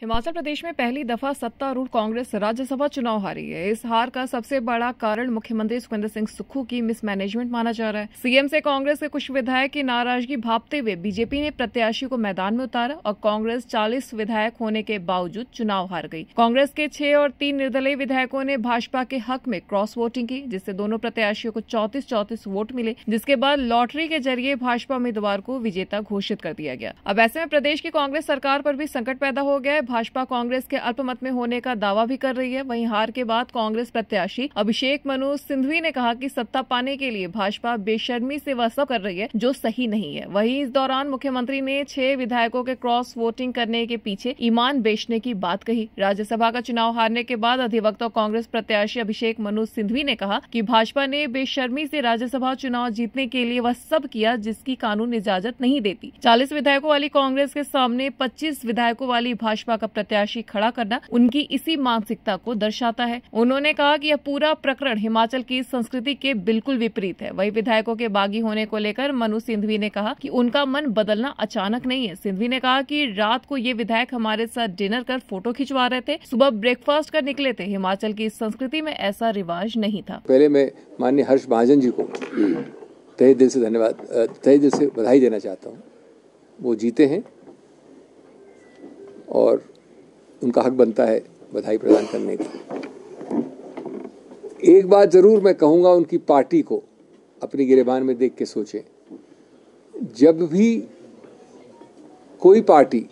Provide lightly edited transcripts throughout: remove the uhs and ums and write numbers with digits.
हिमाचल प्रदेश में पहली दफा सत्तारूढ़ कांग्रेस राज्यसभा चुनाव हारी है। इस हार का सबसे बड़ा कारण मुख्यमंत्री सुखविंदर सिंह सुक्खू की मिसमैनेजमेंट माना जा रहा है। सीएम से कांग्रेस के कुछ विधायक की नाराजगी भांपते हुए बीजेपी ने प्रत्याशी को मैदान में उतारा और कांग्रेस 40 विधायक होने के बावजूद चुनाव हार गई। कांग्रेस के 6 और 3 निर्दलीय विधायकों ने भाजपा के हक में क्रॉस वोटिंग की, जिससे दोनों प्रत्याशियों को 34-34 वोट मिले, जिसके बाद लॉटरी के जरिए भाजपा उम्मीदवार को विजेता घोषित कर दिया गया। अब ऐसे में प्रदेश की कांग्रेस सरकार पर भी संकट पैदा हो गया है। भाजपा कांग्रेस के अल्पमत में होने का दावा भी कर रही है। वहीं हार के बाद कांग्रेस प्रत्याशी अभिषेक मनु सिंघवी ने कहा कि सत्ता पाने के लिए भाजपा बेशर्मी से वह सब कर रही है जो सही नहीं है। वहीं इस दौरान मुख्यमंत्री ने 6 विधायकों के क्रॉस वोटिंग करने के पीछे ईमान बेचने की बात कही। राज्यसभा का चुनाव हारने के बाद अधिवक्ता कांग्रेस प्रत्याशी अभिषेक मनु सिंघवी ने कहा कि भाजपा ने बेशर्मी से राज्यसभा चुनाव जीतने के लिए वह सब किया जिसकी कानून इजाजत नहीं देती। 40 विधायकों वाली कांग्रेस के सामने 25 विधायकों वाली भाजपा का प्रत्याशी खड़ा करना उनकी इसी मानसिकता को दर्शाता है। उन्होंने कहा कि यह पूरा प्रकरण हिमाचल की संस्कृति के बिल्कुल विपरीत है। वही विधायकों के बागी होने को लेकर मनु सिंघवी ने कहा कि उनका मन बदलना अचानक नहीं है। सिंघवी ने कहा कि रात को ये विधायक हमारे साथ डिनर कर फोटो खिंचवा रहे थे, सुबह ब्रेकफास्ट कर निकले थे। हिमाचल की संस्कृति में ऐसा रिवाज नहीं था। पहले मैं माननीय हर्ष महाजन जी को तहे दिल से धन्यवाद, तहे दिल से बधाई देना चाहता हूँ। वो जीते हैं और उनका हक बनता है बधाई प्रदान करने का। एक बात जरूर मैं कहूँगा, उनकी पार्टी को अपनी गिरेबान में देख के सोचें। जब भी कोई पार्टी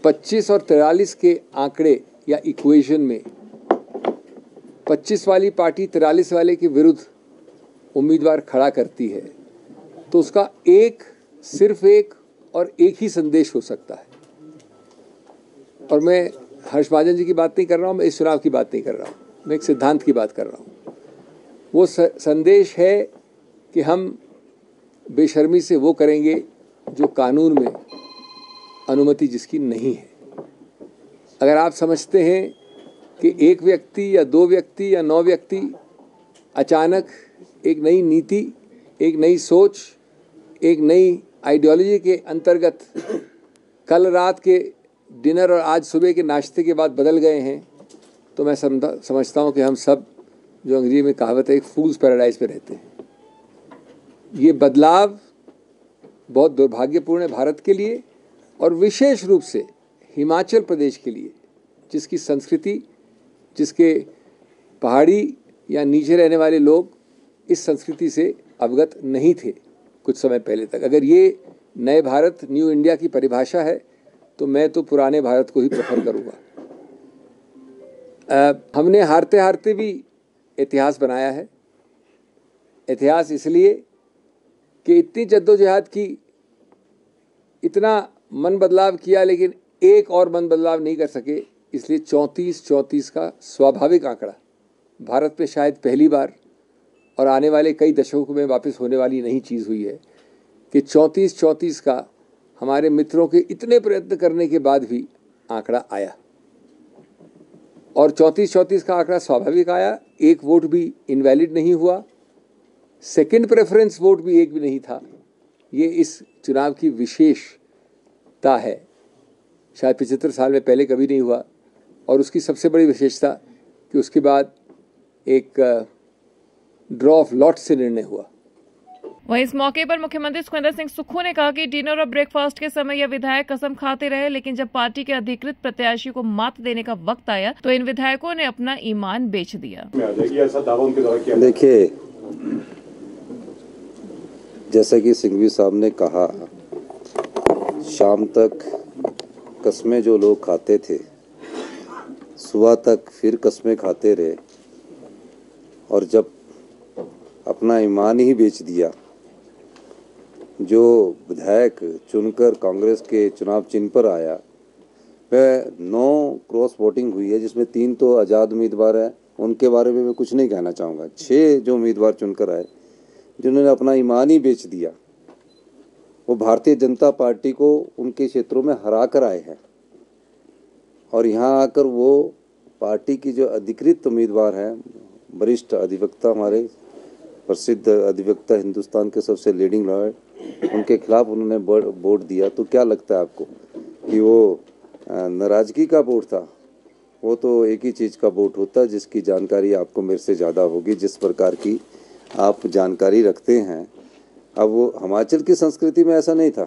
25 और 43 के आंकड़े या इक्वेशन में 25 वाली पार्टी 43 वाले के विरुद्ध उम्मीदवार खड़ा करती है, तो उसका सिर्फ एक और एक ही संदेश हो सकता है। और मैं हर्ष महाजन जी की बात नहीं कर रहा हूँ, मैं इस चुनाव की बात नहीं कर रहा हूँ, मैं एक सिद्धांत की बात कर रहा हूँ। वो संदेश है कि हम बेशर्मी से वो करेंगे जो कानून में अनुमति जिसकी नहीं है। अगर आप समझते हैं कि एक व्यक्ति या 2 व्यक्ति या 9 व्यक्ति अचानक एक नई नीति, एक नई सोच, एक नई आइडियोलॉजी के अंतर्गत कल रात के डिनर और आज सुबह के नाश्ते के बाद बदल गए हैं, तो मैं समझता हूँ कि हम सब, जो अंग्रेजी में कहावत है, एक फूल्स पैराडाइज पे रहते हैं। ये बदलाव बहुत दुर्भाग्यपूर्ण है भारत के लिए और विशेष रूप से हिमाचल प्रदेश के लिए, जिसकी संस्कृति, जिसके पहाड़ी या नीचे रहने वाले लोग इस संस्कृति से अवगत नहीं थे कुछ समय पहले तक। अगर ये नए भारत, न्यू इंडिया की परिभाषा है, तो मैं तो पुराने भारत को ही प्रेफर करूँगा। हमने हारते हारते भी इतिहास बनाया है। इतिहास इसलिए कि इतनी जद्दोजहद की, इतना मन बदलाव किया, लेकिन एक और मन बदलाव नहीं कर सके। इसलिए 34-34 का स्वाभाविक आंकड़ा भारत में शायद पहली बार और आने वाले कई दशकों में वापस होने वाली नई चीज़ हुई है कि 34-34 का हमारे मित्रों के इतने प्रयत्न करने के बाद भी आंकड़ा आया। और 34-34 का आंकड़ा स्वाभाविक आया। एक वोट भी इनवैलिड नहीं हुआ, सेकंड प्रेफरेंस वोट भी एक भी नहीं था। ये इस चुनाव की विशेषता है, शायद 75 साल में पहले कभी नहीं हुआ। और उसकी सबसे बड़ी विशेषता कि उसके बाद एक ड्रॉ ऑफ लॉट से निर्णय हुआ। वहीं इस मौके पर मुख्यमंत्री सुखविंदर सिंह सुक्खू ने कहा कि डिनर और ब्रेकफास्ट के समय यह विधायक कसम खाते रहे, लेकिन जब पार्टी के अधिकृत प्रत्याशी को मात देने का वक्त आया तो इन विधायकों ने अपना ईमान बेच दिया। देखिए, जैसा कि सिंघवी साहब ने कहा, शाम तक कस्में जो लोग खाते थे, सुबह तक फिर कस्में खाते रहे, और जब अपना ईमान ही बेच दिया, जो विधायक चुनकर कांग्रेस के चुनाव चिन्ह पर आया, वह 9 क्रॉस वोटिंग हुई है, जिसमें 3 तो आज़ाद उम्मीदवार हैं। उनके बारे में मैं कुछ नहीं कहना चाहूँगा। 6 जो उम्मीदवार चुनकर आए, जिन्होंने अपना ईमान ही बेच दिया, वो भारतीय जनता पार्टी को उनके क्षेत्रों में हरा कर आए हैं। और यहाँ आकर वो पार्टी की जो अधिकृत उम्मीदवार हैं, वरिष्ठ अधिवक्ता, हमारे प्रसिद्ध अधिवक्ता, हिंदुस्तान के सबसे लीडिंग लॉयर, उनके खिलाफ उन्होंने वोट दिया। तो क्या लगता है आपको कि वो नाराज़गी का वोट था, वो तो एक ही चीज़ का वोट होता जिसकी जानकारी आपको मेरे से ज़्यादा होगी, जिस प्रकार की आप जानकारी रखते हैं। अब वो हिमाचल की संस्कृति में ऐसा नहीं था।